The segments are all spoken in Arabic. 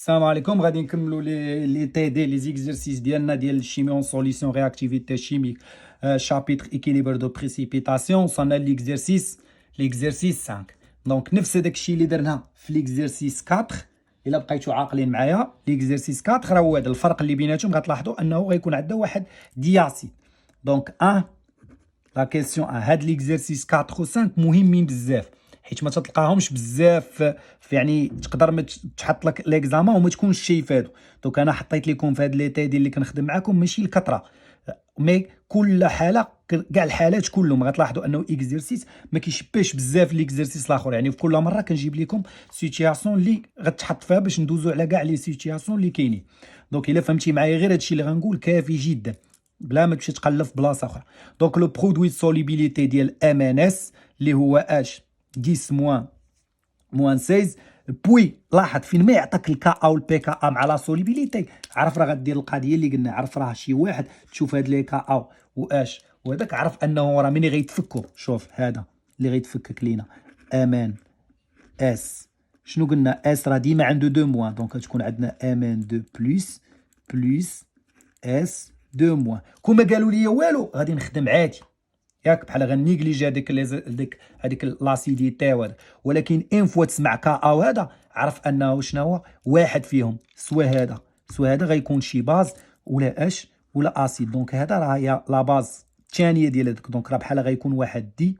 السلام عليكم. غادي نكملوا لي تي دي لي زيكزيرسيس ديالنا ديال الشيمي اون سوليسيون رياكتيفيتي شيميك شابيتر ايكيليبر دو بريسيبيتاسيون. وصلنا ليكزيرسيس 5. دونك نفس هذاك الشيء اللي درنا في ليكزيرسيس 4. الا بقيتوا عاقلين معايا ليكزيرسيس 4 راه هو هذا الفرق اللي بيناتهم. غتلاحظوا انه غيكون عندنا واحد دياسيد. دونك لا كيسيون هاد ليكزيرسيس 4 و 5 مهمين بزاف، حيت ما تلقاهمش بزاف يعني تقدر ما تحط لك ليكزامان وما تكونش شايفادو. دونك انا حطيت لكم في هاد لي تي دي اللي كنخدم معاكم ماشي الكثره، مي كل حاله كاع الحالات كلهم غتلاحظوا انه اكزيرسيس ما كيشبهش بزاف ليكزيرسيس الاخر. يعني في كل مره كنجيب لكم سيتياسيون اللي غتحط فيها باش ندوزو على كاع لي سيتياسيون اللي كاينين. دونك الا فهمتي معايا غير هادشي اللي غنقول كافي جدا بلا ما تمشي تقلب في بلاصه اخرى. دونك لو برودوي سوليبيليتي ديال ام ان اس اللي هو اش 10 موان 16. بوي لاحظ فين ما يعطيك الكا او البي كا ا مع لا سوليبيليتي، عرف راه غدير القضيه اللي قلنا. عرف راه شي واحد تشوف هاد لي كا او واش وهذاك، عرف انه راه ملي غيتفكوا. شوف هذا اللي غيتفكك لينا امان اس. شنو قلنا؟ اس راه ديما عنده دو موان، دونك غتكون عندنا امان دو بلس اس دو موان. كون ما قالوا لي والو غادي نخدم عادي ياك، بحال غنيغليجي هذيك لاسيديتي وهذا. ولكن ان فوا تسمع كا او هذا، عرف انه شنو هو واحد فيهم، سوا هذا غيكون شي باز ولا اش ولا اسيد. دونك هذا راه هي لا باز الثانيه ديال هذاك. دونك راه بحال غيكون واحد دي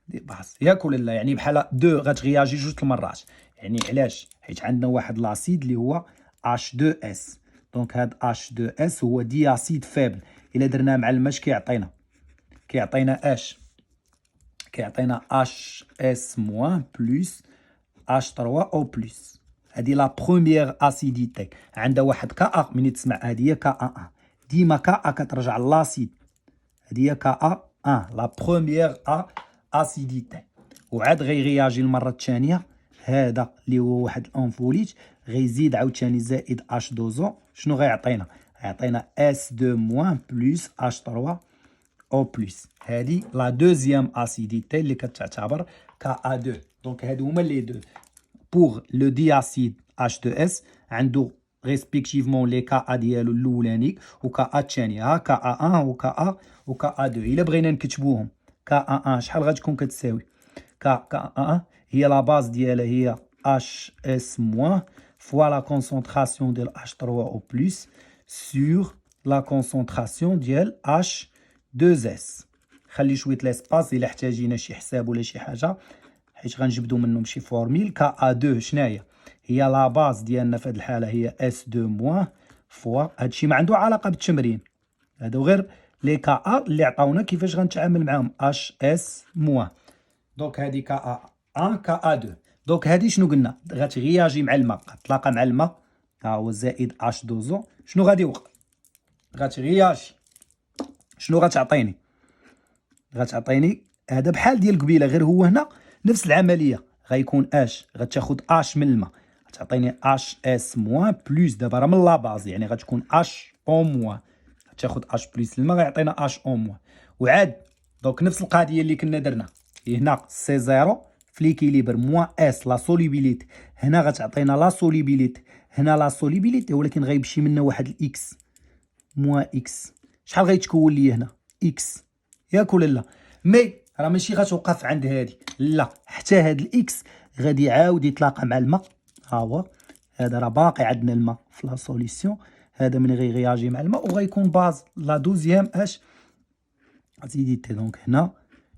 باز ياك ولا لا؟ يعني بحال دو غتغياجي جوج المرات. يعني علاش؟ حيت عندنا واحد لاسيد اللي هو H2S. دونك هاد H2S هو دياسيد فابل. الا درناه مع الماء كيعطينا اش؟ كيعطينا HS- بلس H3 او بلس. هذه لا بروميير اسيديتي. عندها واحد كا ملي تسمع هذه هي كا ديما كا كترجع لاسيد. هذه هي كا لا بروميير اسيديتي. وعاد غيرياجي المره الثانيه هذا اللي هو واحد الانفوليت غيزيد عاوتاني زائد H2O. شنو غيعطينا؟ غيعطينا S2- بلس H3 او بلس. هذه لا دوزيام اسيديتي اللي كتعتبر Ka2. دونك هادو هما لي دو بوغ لو دياسيد H2S. عنده ريسبيكتيفمون لي كا ديالو الاولاني وكا الثاني. ها كا وكا 2. الا بغينا نكتبوهم كا شحال غتكون كتساوي؟ كا هي لا باز ديالها هي HS- فوا لا كونسونطراسيون ديال H3 او بلس سور لا كونسونطراسيون ديال H2S. خلي شويه لاسباس الا احتاجينا شي حساب ولا شي حاجه، حيت غنجبدو منهم شي فورميل. كا2 شناهي؟ هي لا باز ديالنا في هذه الحاله هي S2- فوا هادشي ما عنده علاقه بالتمرين، هادو غير لي كا اللي عطاونا كيفاش غنتعامل معاهم HS-. دونك هادي كا2. دونك هادي شنو قلنا؟ غتغياجي مع الماء، غتلاقى مع الماء ها هو زائد H2O. شنو غادي يوقع؟ غتغياجي. شنو غتعطيني؟ غتعطيني هذا بحال ديال قبيله، غير هو هنا نفس العمليه. غيكون اش غتاخد اش من الماء، غتعطيني HS- بلس دابا راه من لا باز، يعني غتكون H-. غتاخد اش بلس الماء غيعطينا H-. وعاد دونك نفس القضيه اللي كنا درنا هنا سي زيرو في ليكيليبر موان اس لا سوليبيليتي. هنا غتعطينا لا سوليبيليتي، هنا لا سوليبيليتي، ولكن غيمشي منا واحد الاكس موان اكس. شحال غيتكون لي هنا؟ اكس ياك ولا لا؟ مي راه ماشي غتوقف عند هادي، لا، حتى هاد الاكس غادي يعاود يتلاقى مع الماء. ها هو هذا راه باقي عندنا الماء في لا سوليسيون. هذا من غيرياجي مع الماء وغيكون باز لا دوزيام اش اسيديتي. دونك هنا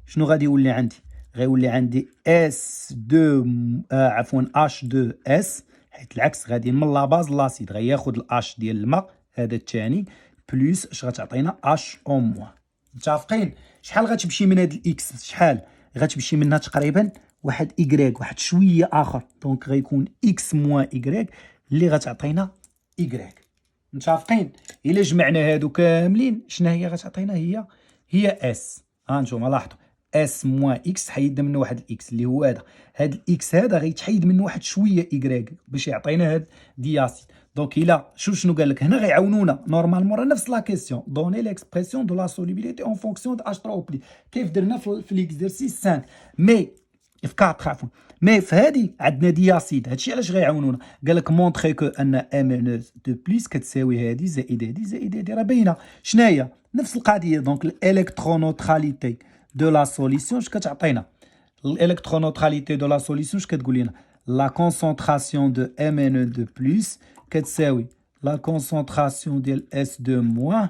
شنو غادي يولي عندي؟ غيولي عندي H2S، حيت العكس غادي من لا باز لاسيد غياخد الاش ديال الماء هذا الثاني بلس اش غتعطينا H-. متفقين؟ شحال غتمشي من هاد الاكس؟ شحال غتمشي منها؟ تقريبا واحد ايكغيك، واحد شويه اخر. دونك غيكون اكس موان ايكغيك اللي غتعطينا ايكغيك. متفقين؟ الا جمعنا هادو كاملين شنو هي غتعطينا؟ هي اس. ها نتوما لاحظوا اس موان اكس حيدنا منه واحد الاكس اللي هو هذا. هاد الاكس هذا غيتحيد منه واحد شويه ايكغيك باش يعطينا هاد دياسيد. دونك الا شنو قال لك هنا؟ غيعاونونا نورمالمون راه نفس لا كيسيون دوني ليكسبرسيون دو لا سوليبيليتي اون فونكسيون د H3 بلي كيف درنا في ليكزيرسيس 5. مي في 4 عفوا. مي في هذه عندنا دياسيد. هادشي علاش غيعاونونا، قال لك مونطري كو ان ام دو بليس كتساوي هذه زائد هذه زائد هذه، راه باينه. شناهي نفس القضيه. دونك الالكترونوتراليتي دو لا سوليسيون اش كتعطينا؟ الالكترونوتراليتي دو لا سوليسيون اش كتقول لنا؟ لا كونسونطراسيون دو ام دو بليس كتساوي لا كونسونطراسيون ديال اس دو موان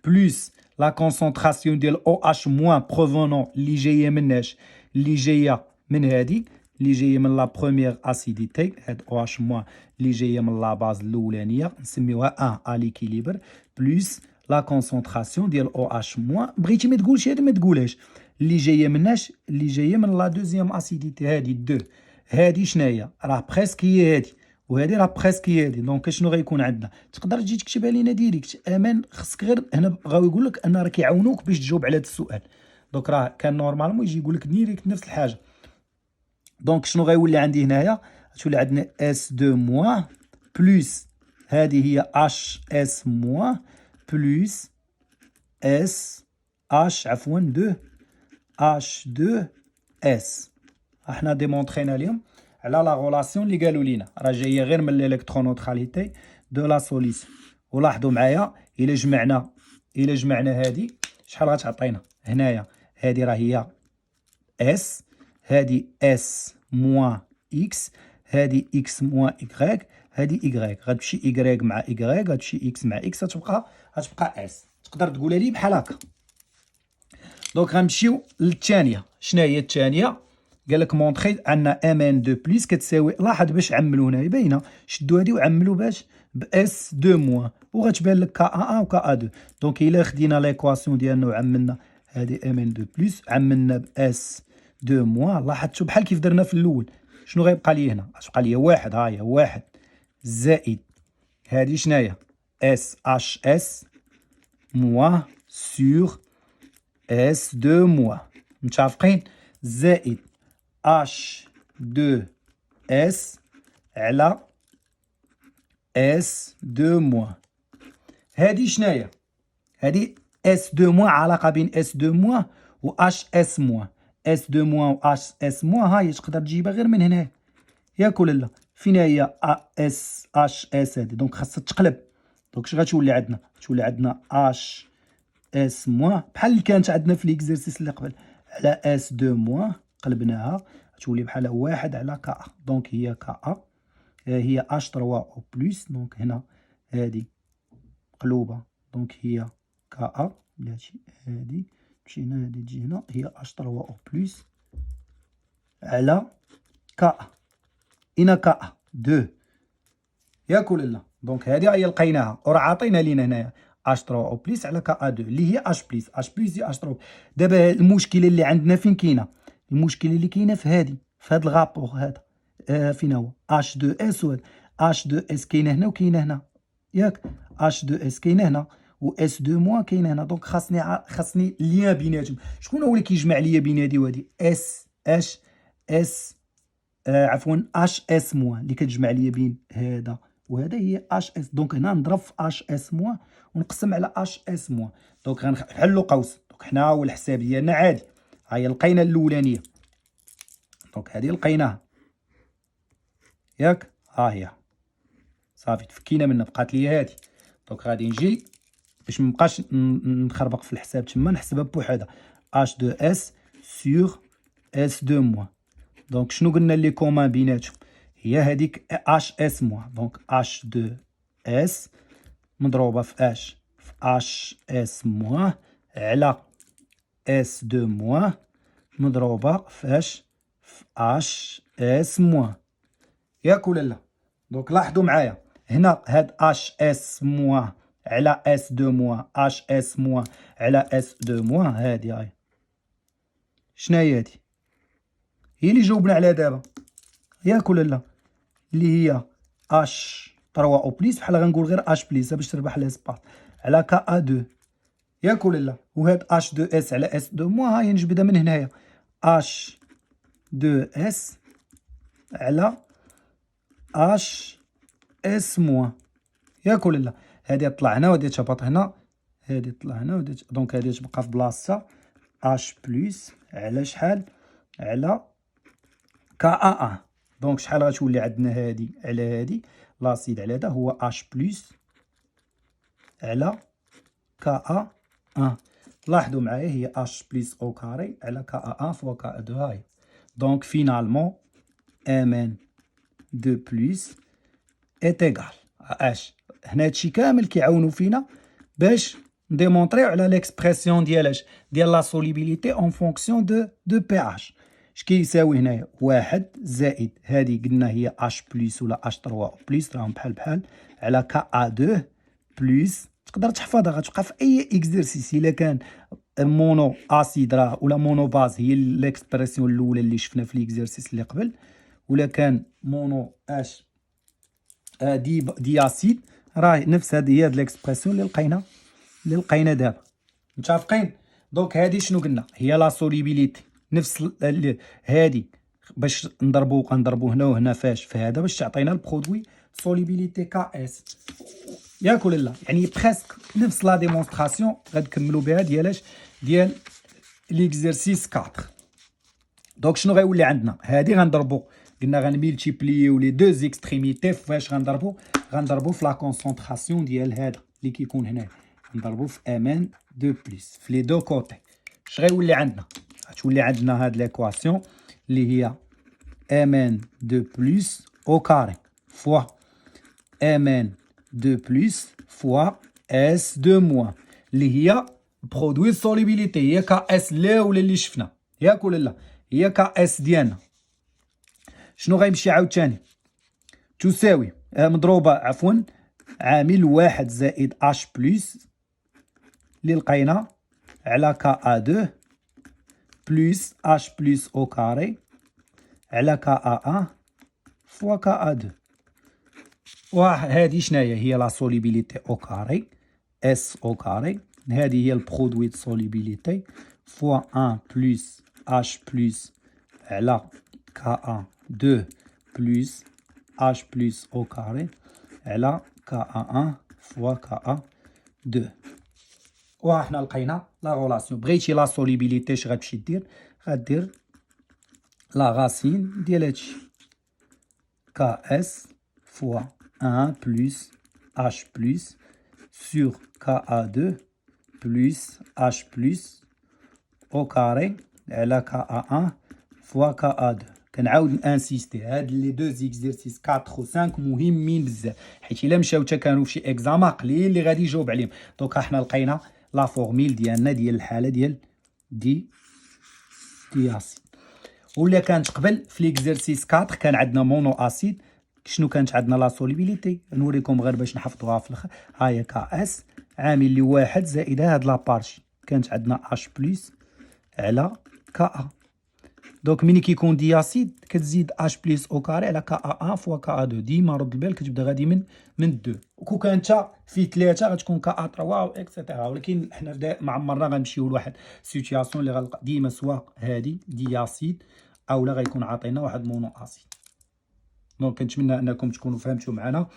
بلس لا كونسونطراسيون ديال او اش موان بروفونون اللي جايه مناش؟ اللي جايه من هادي، اللي جايه من لا بروميير اسيديتي، هاد او اش موان اللي جايه من لا باز الاولانيه نسميوها 1 ا ليكيليبر، بلس لا كونسونطراسيون ديال او اش موان. بغيتي ما تقولش هادي ما تقولهاش، اللي جايه مناش؟ اللي جايه من لا دوزيام اسيديتي هادي 2. هادي شناهي؟ راه بريسك هي هادي، وهذه راه بريسك هي هادي. دونك شنو غيكون عندنا؟ تقدر تجي تكتبها لينا ديريكت. امان خصك غير هنا بغاو يقول لك ان راه كيعاونوك باش تجاوب على هذا السؤال. دونك راه كان نورمالمون يجي يقول لك ديريكت نفس الحاجه. دونك شنو غيولي عندي هنايا؟ غتولي عندنا اس 2 موان بلس هذه هي اش اس موان بلس اس اش عفوا 2 اش 2 اس. احنا ديمونطرينا اليوم على لا غولاسيون اللي قالوا لينا، راه جايه غير من الالكترونوتراليتي دو لا سوليسيون. ولاحظوا معايا الا جمعنا هذه شحال غتعطينا هنايا؟ هذه راه هي اس، هذه اس موان اكس، هذه اكس موان ايكغيك، هذه ايكغيك. غتمشي ايكغيك مع ايكغيك، غتمشي اكس مع اكس، غتبقى اس. تقدر تقولها لي بحال هكا. دونك غنمشيو للثانيه. شنو هي الثانيه؟ قال لك مونطري عندنا ام ان دو بليس كتساوي، لاحظ باش عملوا هنا باينه، شدوا هذه وعملوا باش باس 2 موان، وغتبان لك كا 1 و كا 2. دونك الا خدينا ليكواسيون ديالنا وعملنا هذه ام ان دو بليس عملنا باس 2 موان، لاحظتوا بحال كيف درنا في الاول. شنو غيبقى لي هنا؟ غتبقى لي واحد، ها هي واحد زائد هذه شناهي؟ اس اش اس موان سور اس 2 موان، متفقين؟ زائد اش 2 اس على اس 2 موان. هادي شناهي؟ هادي اس 2 موان، علاقه بين اس 2 موان و اش اس موان. اس 2 موان و اش اس موان ها هي تقدر تجيبها غير من هنا، ياك ولا لا؟ فين هي اس اش اس هادي؟ دونك خاصها تقلب. دونك اش غتولي عندنا؟ تولي عندنا اش اس موان بحال اللي كانت عندنا في ليكزرسيس اللي قبل، على اس 2 موان قلبناها تولي بحال واحد على كا. دونك هي كا هي اش 3 او بلس. دونك هنا هادي مقلوبه، دونك هي كا بلاتي هادي مشينا هادي تجي هنا، هي اش 3 او بلس على كا إنا كا 2، ياك ولا لا؟ دونك هادي هي لقيناها، وراه عاطينا لينا هنايا اش 3 او بلس على كا 2 اللي هي اش بلس. اش بلس هي اش 3. دابا المشكله اللي عندنا فين كاينه؟ المشكله اللي كاينه في هادي، في هاد الغابور هذا. فين هو اش 2 اس؟ و اش 2 اس كاينه هنا وكاينه هنا، ياك؟ اش 2 اس كاينه هنا و اس 2 موان كاينه هنا. دونك خاصني ليان بيناتهم. شكون هو اللي كيجمع ليا بين هادي وهادي؟ اس اش اس عفوا اش اس موان اللي كتجمع ليا بين هذا وهذا هي اش اس. دونك هنا نضرب في اش اس موان ونقسم على اش اس موان. دونك غنحلوا قوس. دونك حنا هو الحساب ديالنا عادي، ها هي لقينا الاولانيه، دونك هذه لقيناها، ياك؟ ها هي صافي تفكينا منها، بقات لي هذه. دونك غادي نجي باش مبقاش نخربق في الحساب تما، نحسبها بوحدها اش 2 اس سور اس 2 موان. دونك شنو قلنا اللي كومان بيناتهم؟ هي هذيك اش اس موان. دونك اش 2 اس مضروبه في اش اس موان على اس 2 موان مضروبه في في اش اس موان، ياك ولا لا؟ دونك لاحظوا معايا هنا هاد اش اس موان على اس 2 موان، اش اس موان على اس 2 موان، هادي هاي شناهي؟ هادي هي اللي جاوبنا عليها دابا، ياك ولا لا؟ اللي هي اش 3 او بليس، بحال غنقول غير اش بليس باش تربح ليسباس على كا ا 2، ياك ولا لا؟ وهاد اش 2 اس على اس 2 موان ها هي نجبدها من هنايا اش 2 اس على اش اس موان، ياك ولا لا؟ هادي طلع هنا وهادي تهبط هنا، هادي طلع هنا وهادي دونك هادي تبقى في بلاصتها اش بلس على شحال؟ على كا ان. دونك شحال غتولي عندنا هادي على هادي لاسيد على هذا هو اش بلس على كا ان. لاحظوا معايا هي اش بلس او كاري على كا ان فوا كا دو. هاي دونك فينالمون ام ان دو بلس est égal à h. هنا هادشي كامل كيعاونوا فينا باش نديمونطريو على ليكسبرسيون ديال ديال لا سوليبيليتي اون فونكسيون دو بي اش. اش كيساوي هنايا؟ واحد زائد هادي قلنا هي اش بلس ولا اش 3 بلس راهم بحال بحال على كا ا 2 بلس. تقدر تحفظها غتبقى في اي اكزرسيس الا كان مونو اسيد راه ولا مونو باز هي ليكسبرسيون الاولى اللي شفنا في ليكزرسيس اللي قبل، ولا كان مونو اش دي اسيد راه نفس هذه هي ليكسبرسيون اللي لقينا دابا. متفقين؟ دونك هذه شنو قلنا هي لا سوليبيليتي نفس هذه باش نضربو هنا وهنا فاش في هذا باش تعطينا البرودوي سوليبيليتي كا اس. ياك ولا لا؟ يعني بريسك نفس لا ديمونستراسيون غنكملوا بها ديال ليكزرسيس 4. دونك شنو غيولي عندنا؟ هذه غنضربو قلنا غنميلتيبليو لي دو زيكستريميتي فاش غنضربو في لا كونسونطراسيون ديال هذا اللي كيكون هنا، نضربو في امان دو بلس في لي دو كوتي. اش غيولي عندنا؟ غتولي عندنا هاد ليكواسيون اللي هي امان دو بلس او كاري فوا امان دو بلس فوا اس دو موان اللي هي برودوي سوليبيليتي، هي كا اس الاولى اللي شفنا. ياك ولا لا؟ هي كا اس ديالنا. شنو غيمشي عاوتاني؟ تساوي مضروبة عفوا عامل واحد زائد اش بلس اللي لقينا على كا ا 2 بلس اش بلس او كاري على كا ا 1 فوا كا ا 2. وهذه شناهي؟ هي لا سوليبيليتي او كاري اس او كاري. هذه هي البرودوي د سوليبيليتي فوا 1 بلس اش بلس على كا 2 بلس h بلس او كاري على كا 1 فوا كا 2. وحنا لقينا لا غولاسيون. بغيتي لا سوليبيليتي اش غتمشي دير؟ غدير لا غاسين ديال هادشي كا اس فوا 1 بلس h بلس سور كا 2 بلس h بلس او كاري على كا 1 فوا كا 2. كنعاود انسيستي هاد لي دو زيكزيرسيس 4 و 5 مهمين بزاف، حيت الا مشاو حتى كانوا فشي اكزاما قليل اللي غادي يجاوب عليهم. دونك حنا لقينا لا فورميل ديالنا ديال الحاله ديال دي اسيد. ولا كانت قبل في ليكزيرسيس 4 كان عندنا مونو اسيد. شنو كانت عندنا لا سوليبيليتي؟ نوريكم غير باش نحفظوها في الاخر. ها هي كا اس عامل لي واحد زائد هاد لابارشي كانت عندنا اش بلس على كا. دونك ملي كيكون دي اسيد كتزيد اش بلس او كاري على كا 1 فوا كا 2. ديما رد البال كتبدا غادي من 2. وكون كانت في 3 غتكون كا 3 اكسيتيرا. ولكن حنا ما عمرنا غنمشيو لواحد سيتياسيون اللي غنلقى ديما سواء هادي دي اسيد اولا غيكون عاطينا واحد مونو اسيد. دونك كنتمنى انكم تكونوا فهمتوا معنا.